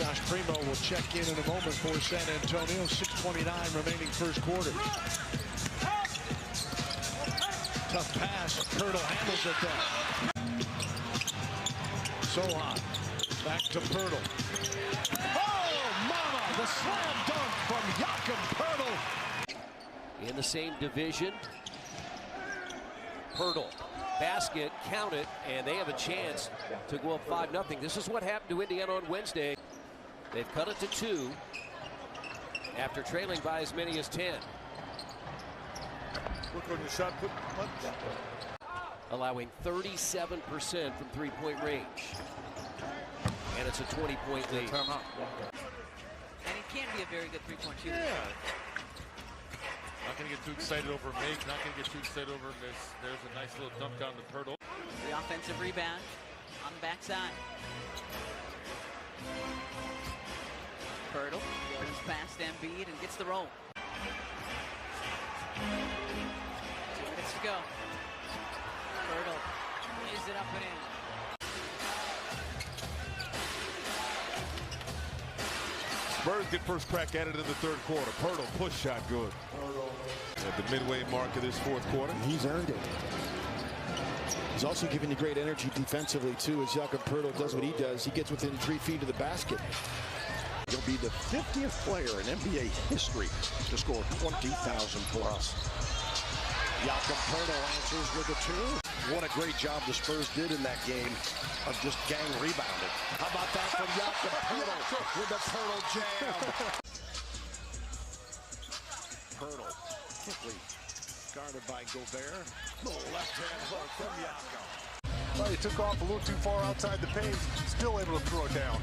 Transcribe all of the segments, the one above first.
Josh Primo will check in a moment for San Antonio. 6:29 remaining first quarter. Tough pass. Poeltl handles it there. Sohan. Back to Poeltl. Oh, mama! The slam dunk from Jakob Poeltl. In the same division. Poeltl. Basket, count it, and they have a chance to go up 5-0. This is what happened to Indiana on Wednesday. They've cut it to 2 after trailing by as many as 10. Look on your shot put. Allowing 37% from three-point range. And it's a 20-point lead. Timeout. And he can be a very good three-point shooter. Yeah. Not going to get too excited over a make. Not going to get too excited over this. There's a nice little dunk down to Poeltl. The offensive rebound on the backside. Poeltl goes past Embiid and gets the roll. 2 minutes to go. Poeltl lays it up and in. Spurs get first crack at it in the third quarter. Poeltl push shot good. At the midway mark of this fourth quarter. He's earned it. He's also giving you great energy defensively, too, as Jakob Poeltl does what he does. He gets within 3 feet of the basket. He'll be the 50th player in NBA history to score 20,000 plus. Jakob Poeltl answers with a 2. What a great job the Spurs did in that game of just gang rebounding. How about that from Jakob Poeltl with the Poeltl jam? Poeltl quickly guarded by Gobert. Little left-hand hook from Jakob. Well, he took off a little too far outside the paint. Still able to throw it down.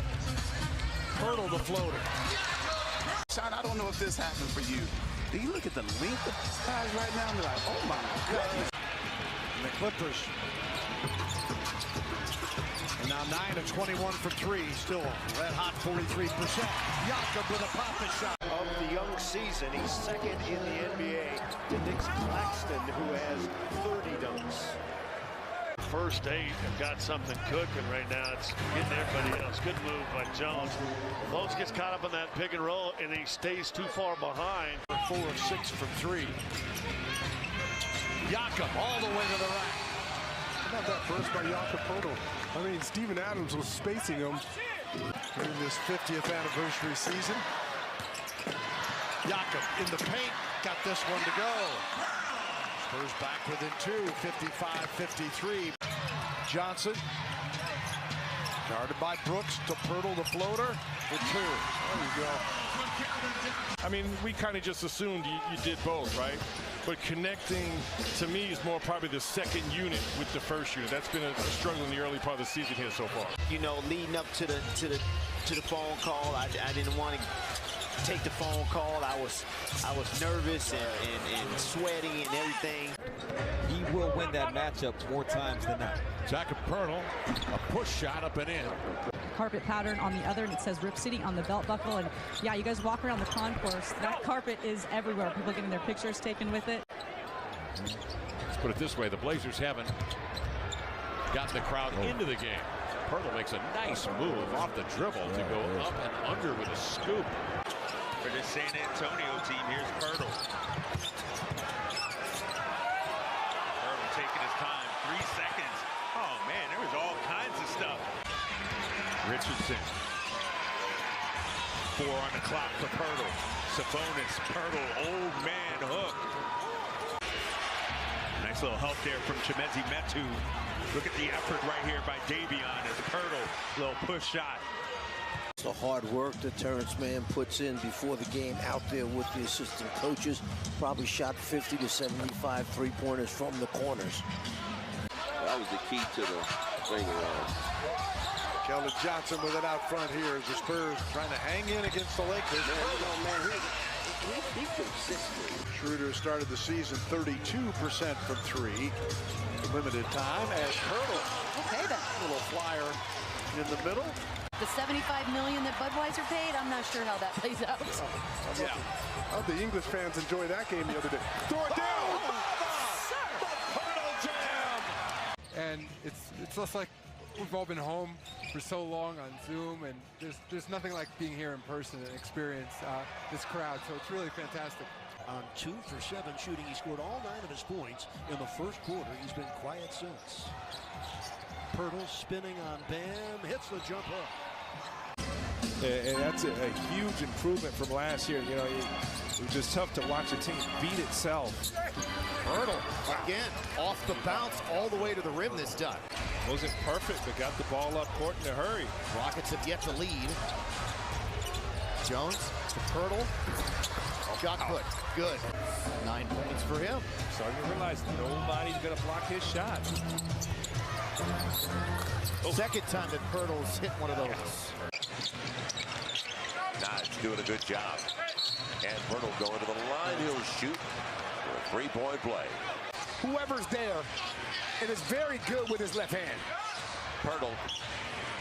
Poeltl the floater. Sean, I don't know if this happened for you. Do you look at the length of these guys right now and be like, oh my goodness. And the Clippers. And now 9 of 21 for 3. Still red hot 43%. Jakob with a pop-up shot. Of the young season, he's second in the NBA to Nick Claxton, who has 30 dunks. First 8 have got something cooking right now. It's getting everybody else. Good move by Jones. Bones gets caught up in that pick and roll, and he stays too far behind. 4 of 6 from 3. Jakob all the way to the rack. How about that burst by Jakob Poeltl? I mean, Steven Adams was spacing him. In this 50th anniversary season. Jakob in the paint. Got this one to go. Spurs back within 2. 55-53. Johnson. Guarded by Brooks to Poeltl, the floater. For 2. There you go. I mean, we kind of just assumed you did both, right? But connecting, to me, is more probably the second unit with the first unit. That's been a struggle in the early part of the season here so far. You know, leading up to the phone call, I didn't want to take the phone call. I was nervous and sweating and everything. He will win that matchup more times than not. Jakob Poeltl, a push shot up and in. Carpet pattern on the other, and it says Rip City on the belt buckle. And yeah, you guys walk around the concourse, that carpet is everywhere. People getting their pictures taken with it. Let's put it this way, the Blazers haven't gotten the crowd into the game. Poeltl makes a nice move off the dribble to go up and under with a scoop. For the San Antonio team, here's Poeltl. Poeltl taking his time, 3 seconds. Oh man, there was all kinds of stuff. Richardson. 4 on the clock for Poeltl. Sabonis, Poeltl, old man hook. Nice little help there from Chimezie Metu. Look at the effort right here by Davion as Poeltl, little push shot. It's the hard work that Terrence Mann puts in before the game out there with the assistant coaches. Probably shot 50 to 75 three-pointers from the corners. That was the key to the ring around. Keldon Johnson with it out front here as the Spurs trying to hang in against the Lakers. He's consistent. Schroeder started the season 32% from 3. Limited time as Poeltl. Okay then. Little flyer in the middle. The $75 million that Budweiser paid, I'm not sure how that plays out. Yeah. How the English fans enjoyed that game the other day. Throw it down! Poeltl jam! And it's just like We've all been home for so long on Zoom, and there's nothing like being here in person and experience this crowd, so it's really fantastic. On 2 for 7 shooting, he scored all 9 of his points in the first quarter. He's been quiet since. Poeltl spinning on Bam, hits the jump hook. And that's a huge improvement from last year. You know, it was just tough to watch a team beat itself. Poeltl, again, off the bounce all the way to the rim this time. Wasn't perfect, but got the ball up court in a hurry. Rockets have yet to lead. Jones to Poeltl. Shot put. Good. 9 points for him. Starting to realize nobody's going to block his shot. Second time that Poeltl's hit one of those. Nodge doing a good job. And Poeltl going to the line. He'll shoot for a three-point play. Whoever's there, and is very good with his left hand. Poeltl,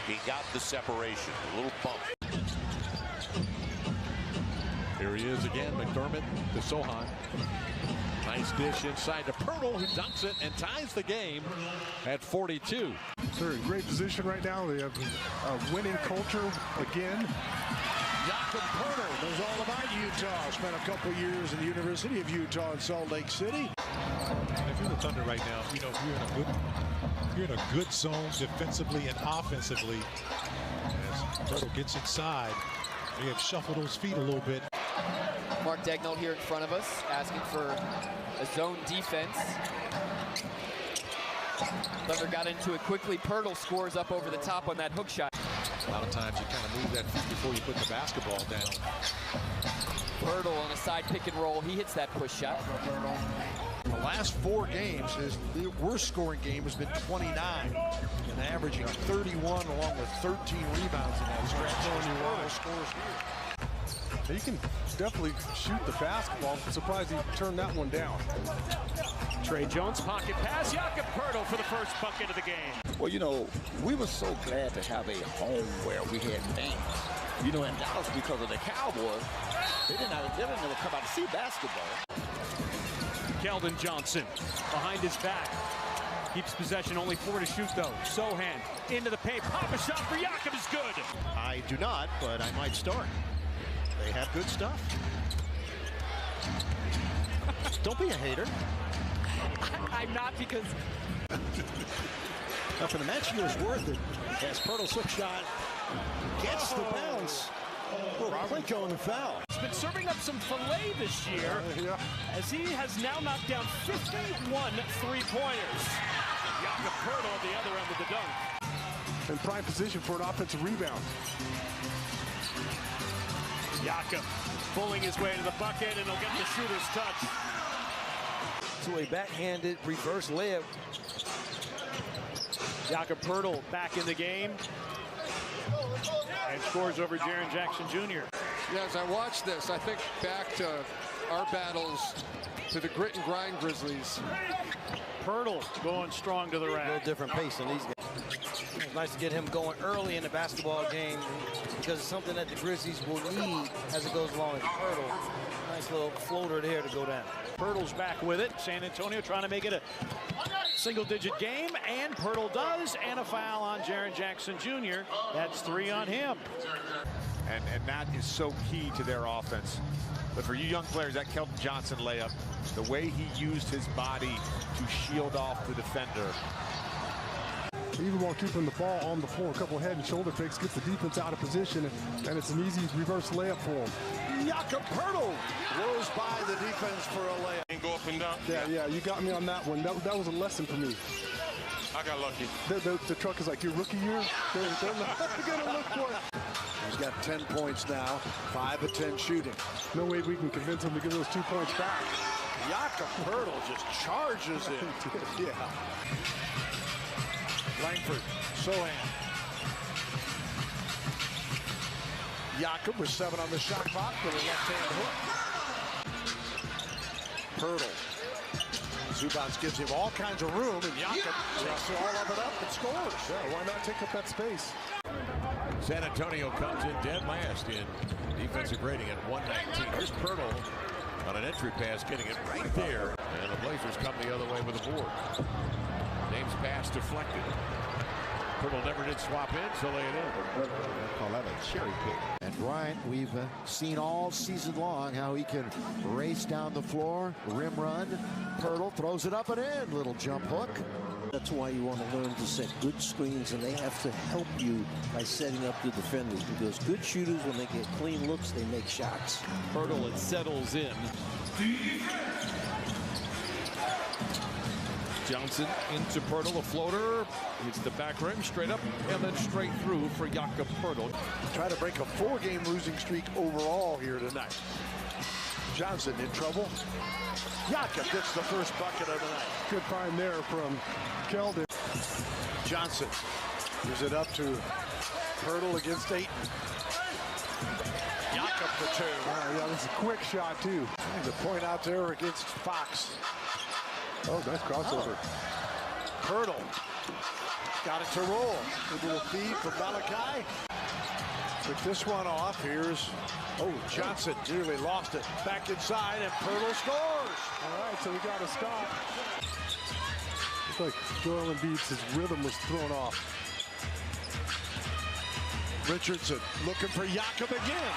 he got the separation. A little bump. Here he is again, McDermott to Sohan. Nice dish inside to Poeltl, who dunks it and ties the game at 42. They're in great position right now. They have a winning culture again. Jakob knows all about Utah. Spent a couple years in the University of Utah in Salt Lake City. If you're the Thunder right now, you know you're in a good zone defensively and offensively. As Poeltl gets inside, they have shuffled those feet a little bit. Mark Daigneault here in front of us, asking for a zone defense. Thunder got into it quickly. Poeltl scores up over the top on that hook shot. A lot of times you kind of move that feet before you put the basketball down. Poeltl on a side pick and roll. He hits that push shot. The last 4 games, his worst scoring game has been 29, and averaging 31 along with 13 rebounds in that stretch. Poeltl scores here. He can definitely shoot the basketball. I'm surprised he turned that one down. Trey Jones, pocket pass. Jakob Poeltl for the first bucket of the game. Well, you know, we were so glad to have a home where we had fans. You know, in Dallas, because of the Cowboys, they didn't ever come out to see basketball. Keldon Johnson behind his back. Keeps possession, only 4 to shoot though. Sohan into the paint. Pop a shot for Jakob is good. I do not, but I might start. They have good stuff. Don't be a hater. I'm not, because Up in the match year's worth it. As Poeltl's hook shot gets the bounce. Plinko in the foul. He's been serving up some filet this year as he has now knocked down 51 three-pointers. Jakob Poeltl at the other end of the dunk. In prime position for an offensive rebound. Jakob pulling his way to the bucket, and he'll get the shooter's touch. To a backhanded reverse layup. Jakob Poeltl back in the game and scores over Jaren Jackson Jr. Yeah, as I watch this, I think back to our battles to the grit and grind Grizzlies. Poeltl going strong to the rack. A little different pace in these games. It's nice to get him going early in the basketball game because it's something that the Grizzlies will need as it goes along. Poeltl, nice little floater there to go down. Poeltl's back with it. San Antonio trying to make it a single-digit game, and Poeltl does, and a foul on Jaren Jackson Jr. That's 3 on him. And that is so key to their offense. But for you young players, that Keldon Johnson layup, the way he used his body to shield off the defender. Even while keeping the ball on the floor, a couple head and shoulder fakes, gets the defense out of position, and it's an easy reverse layup for him. Jakob Poeltl blows by the defense for a layup. And go up and down. Yeah, you got me on that one. That was a lesson for me. I got lucky. The truck is like, your rookie year? They're not going to look for it. He's got 10 points now, 5 of 10 shooting. No way we can convince him to give those 2 points back. Jakob Poeltl just charges in. Yeah. Langford, Sohan. Jakob with 7 on the shot clock with a left-hand hook. Poeltl. Zubats gives him all kinds of room, and Jakob takes all of it up and scores. Yeah, why not take up that space? San Antonio comes in dead last in defensive rating at 119. Here's Poeltl on an entry pass, getting it right there. And the Blazers come the other way with a board. James pass deflected. Poeltl never did swap in, so lay it in. I call that a cherry pick. And Bryant, we've seen all season long how he can race down the floor, rim run. Poeltl throws it up and in. Little jump hook. That's why you want to learn to set good screens, and they have to help you by setting up the defenders, because good shooters, when they get clean looks, they make shots. Poeltl, it settles in. Johnson into Poeltl, a floater. Hits the back rim, straight up, and then straight through for Jakob Poeltl. Try to break a 4-game losing streak overall here tonight. Johnson in trouble. Jakob gets the first bucket of the night. Good find there from Keldon. Johnson gives it up to Poeltl against Ayton. Jakob for two. Yeah, this is a quick shot, too. The point out there against Fox. Oh, nice crossover. Poeltl got it to roll. Good little feed from Malachi. Took this one off. Here's Johnson nearly lost it. Back inside, and Poeltl scores. All right, so we got a stop. Looks like Joel Embiid's his rhythm was thrown off. Richardson looking for Jakob again.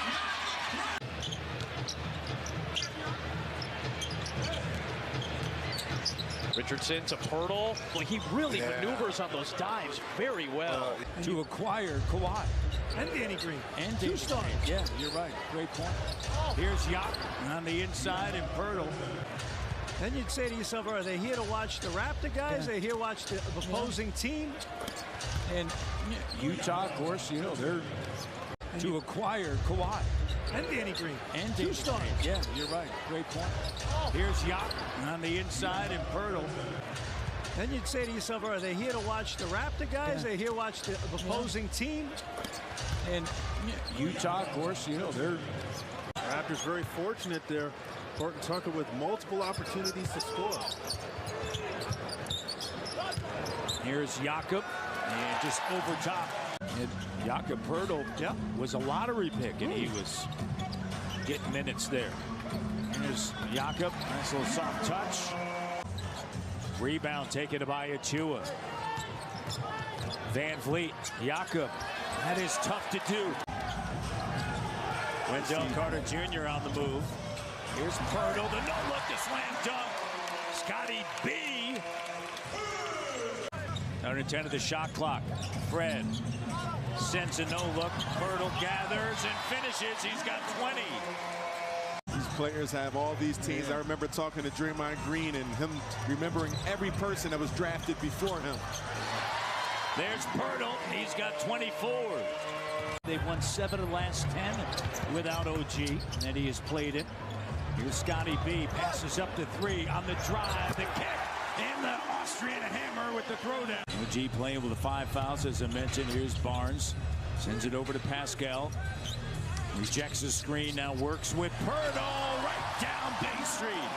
Richardson to Poeltl. Well, he really maneuvers on those dives very well. To acquire Kawhi. And Danny Green. And Danny Green. Yeah, you're right. Great point. Here's Jakob on the inside and Poeltl. Then you'd say to yourself, are they here to watch the Raptor guys? Are they here to watch the opposing team? And Utah, of course, you know, they're to acquire Kawhi. And Danny Green. And Danny Green. Yeah, you're right. Great point. Here's Jakob on the inside and Poeltl. Then you'd say to yourself, are they here to watch the Raptor guys? Are they here to watch the opposing team? And Utah, of course, you know, they're Raptors very fortunate there. Horton Tucker with multiple opportunities to score. Here's Jakob, and just over top. And Jakob Poeltl was a lottery pick, and he was getting minutes there. Here's Jakob, nice little soft touch. Rebound taken by Achua. Van Vliet, Jakob, that is tough to do. Wendell Carter Jr. on the move. Here's Poeltl, the no-look to slam dunk. Scotty B. 110 of the shot clock. Fred sends a no-look. Poeltl gathers and finishes. He's got 20. These players have all these teams. I remember talking to Draymond Green and him remembering every person that was drafted before him. There's Poeltl. He's got 24. They've won 7 of the last 10 without OG, and he has played it. Here's Scotty B. Passes up to 3 on the drive. The kick and the Austrian hammer with the throwdown. OG playing with the 5 fouls, as I mentioned. Here's Barnes. Sends it over to Pascal. Rejects the screen. Now works with Poeltl right down Bay Street.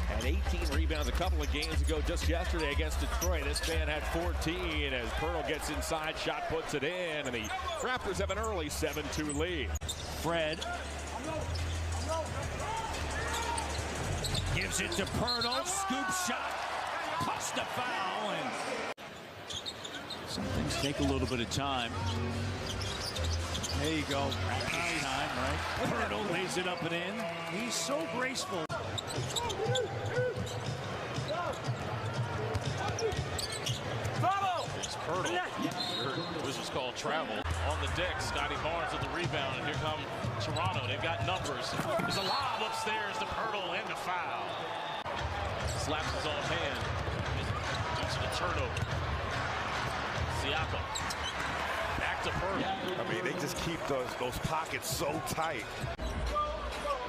Had 18 rebounds a couple of games ago, just yesterday against Detroit. This man had 14 as Poeltl gets inside, shot puts it in, and the Raptors have an early 7-2 lead. Fred gives it to Poeltl, scoop shot, plus the foul, and some things take a little bit of time. There you go. Practice time, right? Poeltl lays it up and in. He's so graceful. It's Poeltl. This was called travel. On the deck, Scotty Barnes with the rebound, and here come Toronto. They've got numbers. There's a lob upstairs to Poeltl and the foul. Slaps his off hand. Due to the turnover. Siakam. Back to Poeltl. I mean, they just keep those pockets so tight.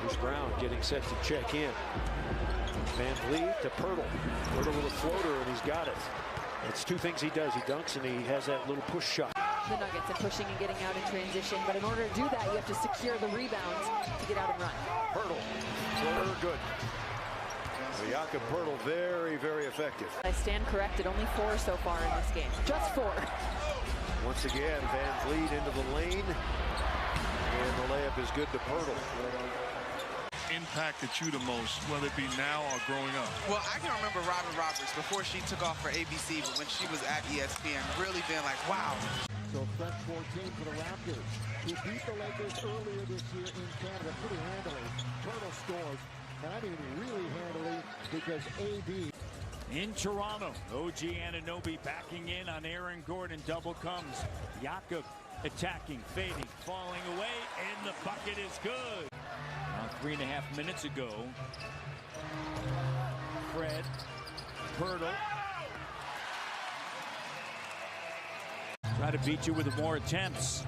Here's Brown getting set to check in. Van Vliet to Poeltl. Poeltl with a floater, and he's got it. It's 2 things he does. He dunks, and he has that little push shot. The Nuggets are pushing and getting out in transition, but in order to do that, you have to secure the rebounds to get out and run. Poeltl, floater, good. Jakob Poeltl, very, very effective. I stand corrected, only 4 so far in this game. Just 4. Once again, Van Vliet into the lane, and the layup is good to Poeltl. impacted you the most, whether it be now or growing up? Well, I can remember Robin Roberts before she took off for ABC, but when she was at ESPN, really being like, wow. So fresh 14 for the Raptors, who beat the Lakers earlier this year in Canada pretty handily. Poeltl scores, and I mean really handily, because AD. In Toronto, OG Anunoby backing in on Aaron Gordon. Double comes. Jakob attacking, fading, falling away, and the bucket is good. Now 3.5 minutes ago, Fred, Poeltl. Try to beat you with more attempts.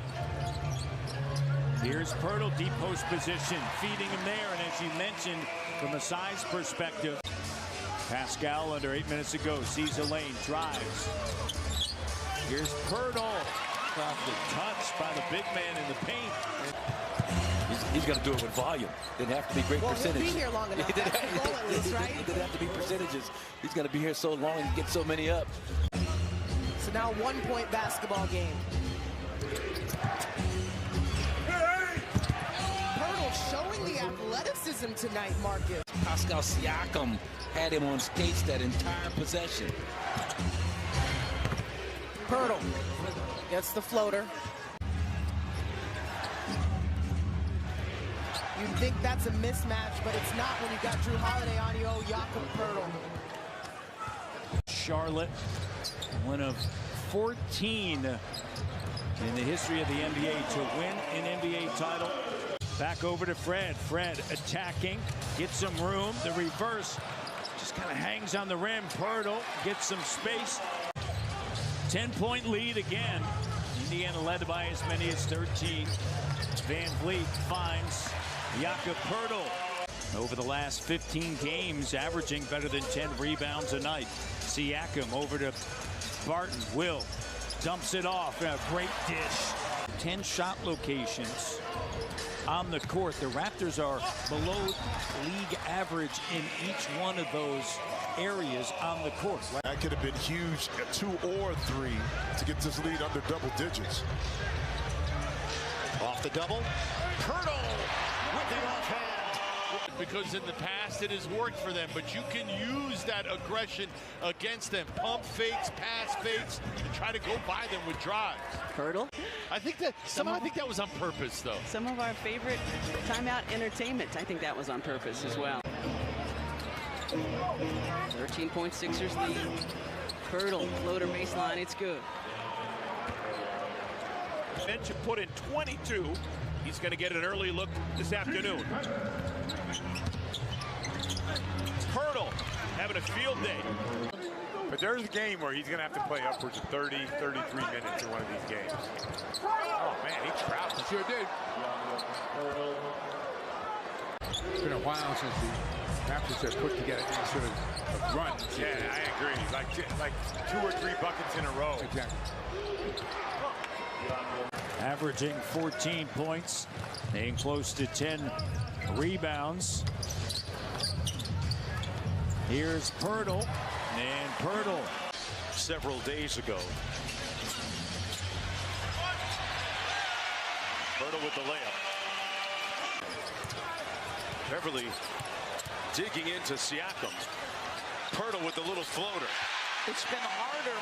Here's Poeltl, deep post position, feeding him there. And as you mentioned, from a size perspective, Pascal under 8 minutes ago sees a lane, drives. Here's Poeltl. Crafted touch by the big man in the paint. He's got to do it with volume. Didn't have to be great percentage. He'll be here long enough. That's the goal at least, right? It didn't have to be percentages. He's got to be here so long and get so many up. So now 1-point basketball game. Poeltl showing the athleticism tonight, Marcus. Pascal Siakam had him on skates that entire possession. Poeltl gets the floater. You'd think that's a mismatch, but it's not when you got Drew Holiday on you. Oh, Jakob Poeltl. Charlotte, one of 14 in the history of the NBA to win an NBA title. Back over to Fred. Fred attacking, gets some room. The reverse just kind of hangs on the rim. Poeltl gets some space. 10-point lead again. Indiana led by as many as 13. Van Vliet finds Jakob Poeltl. Over the last 15 games, averaging better than 10 rebounds a night. Siakam over to Barton. Will dumps it off. A great dish. 10 shot locations on the court. The Raptors are below league average in each one of those areas on the court. That could have been huge, 2 or 3, to get this lead under double digits. Off the double. Poeltl with the offhand. Because in the past it has worked for them, but you can use that aggression against them. Pump fakes, pass fakes, and try to go by them with drives. Poeltl? I think that I think that was on purpose, though. Some of our favorite timeout entertainment, I think that was on purpose as well. 13-point Sixers lead. Poeltl, floater baseline, it's good. Bench put in 22. He's going to get an early look this afternoon. Poeltl having a field day. But there's a game where he's going to have to play upwards of 30, 33 minutes in one of these games. Oh, man, he traveled. He sure did. It's been a while since the Raptors have put together any sort of run. Yeah, I agree. Like 2 or 3 buckets in a row. Exactly. Averaging 14 points, staying close to 10 rebounds. Here's Poeltl, and Poeltl. Several days ago. Poeltl with the layup. Beverly digging into Siakam. Poeltl with the little floater. It's been harder.